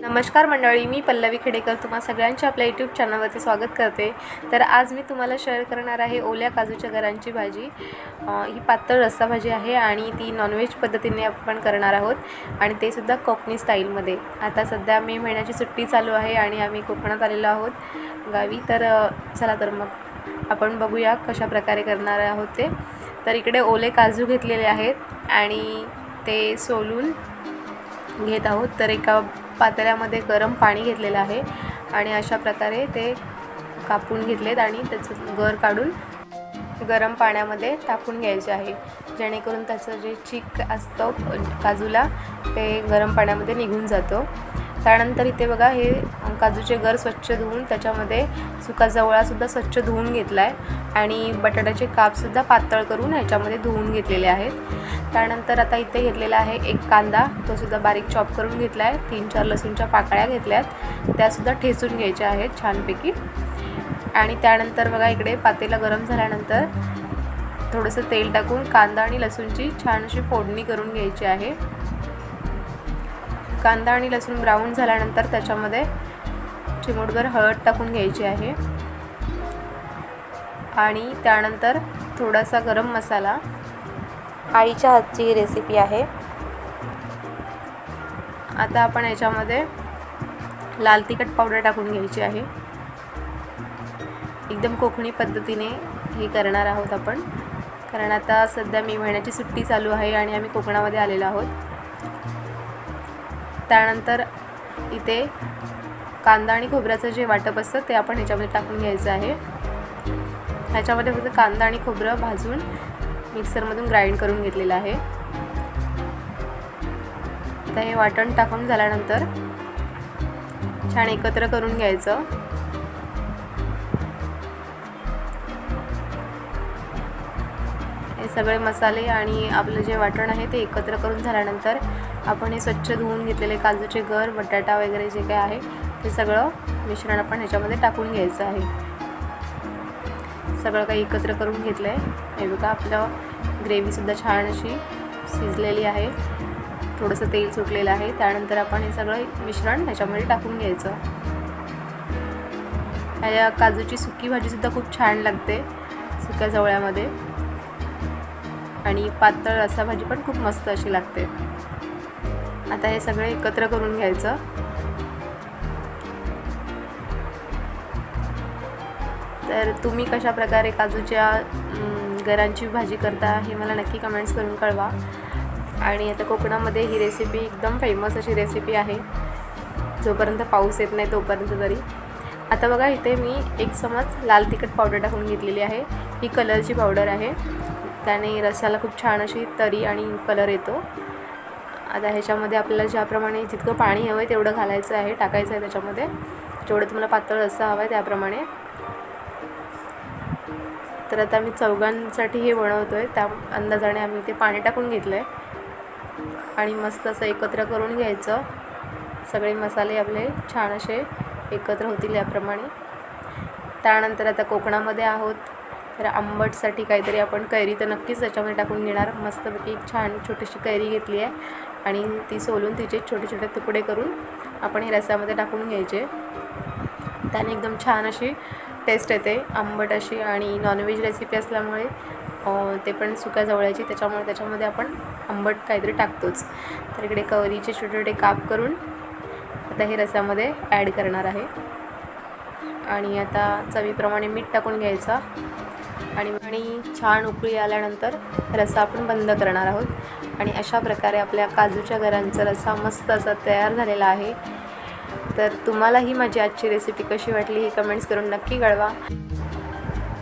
नमस्कार मंडळी, मी पल्लवी खेडेकर तुम्हा सगळ्यांचे आपल्या यूट्यूब चॅनलवरती स्वागत करते। तर आज मी तुम्हाला शेअर करणार आहे ओल्या काजूच्या गरांची भाजी। ही पातळ रस्सा भाजी आहे आणि ती नॉनव्हेज पद्धतीने आपण करणार आहोत आणि ते सुद्धा कोकणी स्टाईलमध्ये। आता सध्या मे महिन्याची सुट्टी चालू आहे आणि आम्ही कोकणात आलेलो आहोत गावी। तर चला तर मग आपण बघूया कशा प्रकारे करणार आहोत ते। तर इकडे ओले काजू घेतलेले आहेत आणि ते सोलून घेत आहोत। तर एका पातेल्यामध्ये गरम पाणी घेतलेलं आहे आणि अशा प्रकारे ते कापून घेतलेत आणि त्याचं गर काढून गरम पाण्यामध्ये टाकून घ्यायचे आहे, जेणेकरून त्याचं जे चीक असतं काजूला ते गरम पाण्यामध्ये निघून जातो। त्यानंतर इथे बघा हे काजूचे गर स्वच्छ धुवून त्याच्यामध्ये सुका जवळासुद्धा स्वच्छ धुवून घेतला आहे आणि बटाट्याचे कापसुद्धा पातळ करून ह्याच्यामध्ये धुवून घेतलेले आहेत। त्यानंतर आता इथे घेतलेला आहे एक कांदा, तो सुद्धा बारीक चॉप करून घेतला आहे। 3-4 लसूणच्या पाकळ्या घेतल्यात, त्यासुद्धा ठेचून घ्यायच्या आहेत छानपैकी। आणि त्यानंतर बघा इकडे पातेलं गरम झाल्यानंतर थोडंसं तेल टाकून कांदा आणि लसूणची छान अशी फोडणी करून घ्यायची आहे। कांदा आणि लसूण ब्राऊन झाल्यानंतर त्याच्यामध्ये चिमूटभर हळद टाकून घ्यायची आहे आणि त्यानंतर थोडासा गरम मसाला। आईच्या हातची रेसिपी आहे। आता आपण याच्यामध्ये लाल तिखट पावडर टाकून घ्यायची आहे। एकदम कोकणी पद्धतीने हे करणार आहोत आपण, कारण आता सध्या मे महिन्याची सुट्टी चालू आहे आणि आम्ही कोकणामध्ये आलेलो आहोत। त्यानंतर इथे कांदा आणि खोबऱ्याचं जे वाटप असतं ते आपण ह्याच्यामध्ये टाकून घ्यायचं आहे। ह्याच्यामध्ये फक्त कांदा आणि खोबरं भाजून मिक्सरमधून ग्राइंड करून घेतलेलं आहे। आता हे वाटण टाकून झाल्यानंतर छान एकत्र करून घ्यायचं। हे सगळे मसाले आणि आपलं जे वाटण आहे ते एकत्र करून झाल्यानंतर आपण हे स्वच्छ धुवून घेतलेले काजूचे गर, बटाटा वगैरे जे काय आहे ते सगळं मिश्रण आपण ह्याच्यामध्ये टाकून घ्यायचं आहे। सगळं काही एकत्र करून घेतलं आहे। हे बघा आपलं ग्रेव्हीसुद्धा छान अशी शिजलेली आहे, थोडंसं तेल सुटलेलं आहे। त्यानंतर आपण हे सगळं मिश्रण ह्याच्यामध्ये टाकून घ्यायचं। ह्या काजूची सुकी भाजीसुद्धा खूप छान लागते सुक्या जवळ्यामध्ये आणि पातळ रस्सा भाजी पण खूप मस्त अशी लागते। आता हे सगळे एकत्र करून घ्यायचं। तर तुम्ही कशा प्रकारे काजूच्या गरांची भाजी करता हे मला नक्की कमेंट्स करून कळवा। आणि आता कोकणामध्ये ही रेसिपी एकदम फेमस अशी रेसिपी आहे, जोपर्यंत पाऊस येत नाही तोपर्यंत तरी। आता बघा इथे मी 1 चमच लाल तिखट पावडर टाकून घेतलेली आहे। ही कलरची पावडर आहे, त्याने रस्स्याला खूप छान अशी तरी आणि कलर येतो। आता ह्याच्यामध्ये आपल्याला ज्याप्रमाणे जितकं पाणी हवं आहे तेवढं घालायचं आहे, टाकायचं आहे त्याच्यामध्ये, जेवढं तुम्हाला पातळ रस्सा हवा आहे त्याप्रमाणे। तर आता मी चौघांसाठी हे बनवतो आहे, त्या अंदाजाने आम्ही ते पाणी टाकून घेतलं आहे आणि मस्त असं एकत्र करून घ्यायचं। सगळे मसाले आपले छान असे एकत्र होतील याप्रमाणे। त्यानंतर आता कोकणामध्ये आहोत तर आंबटसाठी काहीतरी आपण कैरी तर नक्कीच त्याच्यामध्ये टाकून घेणार। मस्तपैकी एक छान छोटीशी कैरी घेतली आहे आणि ती सोलून तिचे छोटे छोटे तुकडे करून आपण हे रस्स्यामध्ये टाकून घ्यायचे। त्याने एकदम छान अशी टेस्ट येते आंबट अशी, आणि नॉनव्हेज रेसिपी असल्यामुळे ते पण सुक्या जवळ्याची, त्याच्यामुळे त्याच्यामध्ये आपण आंबट काहीतरी टाकतोच। तर इकडे कैरीचे छोटे छोटे काप करून आता हे रस्स्यामध्ये ॲड करणार आहे आणि आता चवीप्रमाणे मीठ टाकून घ्यायचं आणि छान उकळी आल्यानंतर रस्सा आपण बंद करणार आहोत। आणि अशा प्रकारे आपल्या काजूच्या गरांचा रस्सा मस्त असा तयार झालेला आहे। तर तुम्हाला ही माझी आजची रेसिपी कशी वाटली हे कमेंट्स करून नक्की कळवा।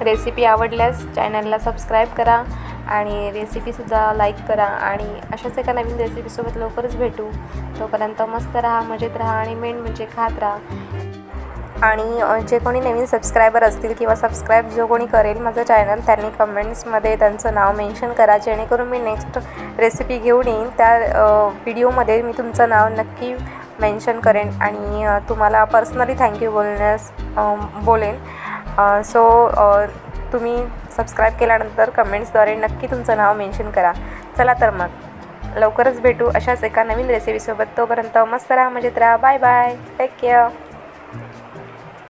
रेसिपी आवडल्यास चॅनलला सबस्क्राईब करा आणि रेसिपीसुद्धा लाईक करा आणि अशाच एका नवीन रेसिपीसोबत लवकरच भेटू। तोपर्यंत मस्त राहा, मजेत राहा आणि मेन म्हणजे खात राहा। आणि जे कोणी नवीन सबस्क्रायबर असतील किंवा सबस्क्राईब जो कोणी करेल माझं चॅनल, त्यांनी कमेंट्समध्ये त्यांचं नाव मेन्शन करा, जेणेकरून मी नेक्स्ट रेसिपी घेऊन येईन त्या व्हिडिओमध्ये मी तुमचं नाव नक्की मेन्शन करेन आणि तुम्हाला पर्सनली थँक्यू बोलेन। सो तुम्ही सबस्क्राईब केल्यानंतर कमेंट्सद्वारे नक्की तुमचं नाव मेन्शन करा। चला तर मग लवकरच भेटू अशाच एका नवीन रेसिपीसोबत. तोपर्यंत मस्त राहा, मजेत राहा. Bye bye, take care.